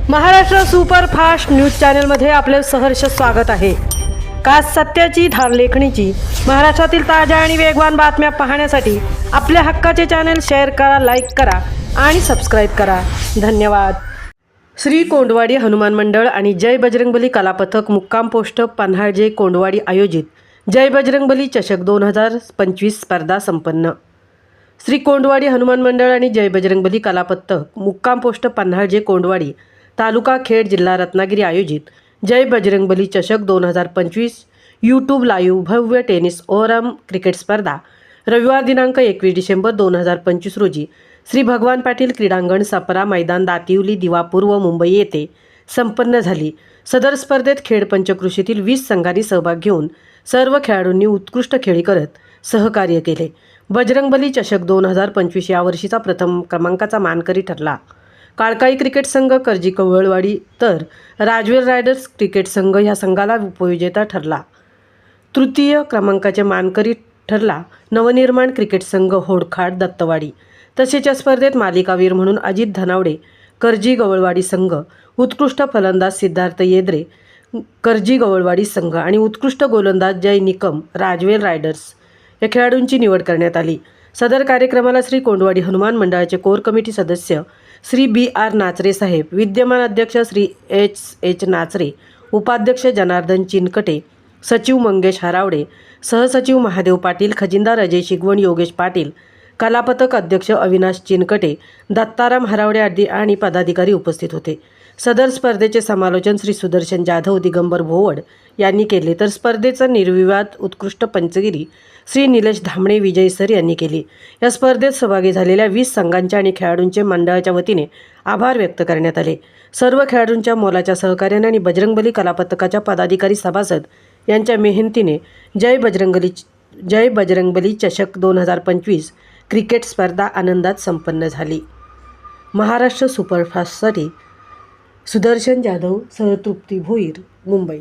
Maharashtra superfast news चॅनलमध्ये आपले सहर्ष स्वागत आहे। कास सत्याची धार लेखणीची महाराष्ट्रातील ताज्या आणि वेगवान बातम्या पाहण्यासाठी आपल्या हक्काचे चॅनल शेअर करा, लाईक करा आणि सबस्क्राईब करा। धन्यवाद। श्री कोंडवाडी हनुमान मंडळ आणि जय बजरंगबली कला पथक मुक्काम पोस्ट पन्हाळजे कोंडवाडी आयोजित जय बजरंगबली चषक 2025 स्पर्धा संपन्न। श्री कोंडवाडी हनुमान मंडळ आणि जय बजरंगबली कला पथक मुक्काम पोस्ट पन्हाळजे कोंडवाडी तालुका खेड जिल्हा रत्नागिरी आयोजित जय बजरंगबली चषक 2025 यूट्यूब लाईव्ह भव्य टेनिस ओव्हरआर्म क्रिकेट स्पर्धा रविवार दिनांक 21 डिसेंबर 2025 रोजी श्री भगवान पाटील क्रीडांगण सपरा मैदान दातिवली दिवा पूर्व मुंबई येथे संपन्न झाली। सदर स्पर्धेत खेड पंचकृषीतील 20 संघांनी सहभाग घेऊन सर्व खेळाडूंनी उत्कृष्ट खेळी करत सहकार्य केले। बजरंगबली चषक 2025 या वर्षीचा प्रथम क्रमांकाचा मानकरी ठरला। काळकाई क्रिकेट संघ करजी कवळवाडी तर राजवेल रायडर्स क्रिकेट संघ या संघाला उपविजेता ठरला। तृतीय क्रमांकाचे मानकरी ठरला नवनिर्माण क्रिकेट संघ होडखाड दत्तवाडी। तसेच या स्पर्धेत मालिकावीर म्हणून अजित धनावडे करजी गवळवाडी संघ, उत्कृष्ट फलंदाज सिद्धार्थ येद्रे करजी गवळवाडी संघ आणि उत्कृष्ट गोलंदाज जय निकम राजवेल रायडर्स या खेळाडूंची निवड करण्यात आली। सदर कार्यक्रमाला श्री कोंडवाडी हनुमान मंडळाचे कोर कमिटी सदस्य श्री BR नाचरे साहेब, विद्यमान अध्यक्ष श्री H नाचरे, उपाध्यक्ष जनार्दन चिनकटे, सचिव मंगेश हरावडे, सहसचिव महादेव पाटील, खजिनदार अजय शिगवण, योगेश पाटील, कलापथक अध्यक्ष अविनाश चिनकटे, दत्ताराम हरावडे आदी आणि पदाधिकारी उपस्थित होते। सदर स्पर्धेचे समालोचन श्री सुदर्शन जाधव, दिगंबर भोवड यांनी केले तर स्पर्धेचा निर्विवाद उत्कृष्ट पंचगिरी श्री निलेश धामणे, विजय सर यांनी केली। या स्पर्धेत सहभागी झालेल्या 20 संघांच्या आणि खेळाडूंचे मंडळाच्या वतीने आभार व्यक्त करण्यात आले। सर्व खेळाडूंच्या मोलाच्या सहकार्याने आणि बजरंगबली कला पथकाच्या पदाधिकारी सभासद यांच्या मेहनतीने जय बजरंगबली चषक 2025 क्रिकेट स्पर्धा आनंदात संपन्न झाली। महाराष्ट्र सुपरफास्टसाठी सुदर्शन जाधव, तृप्ती भोईर, मुंबई।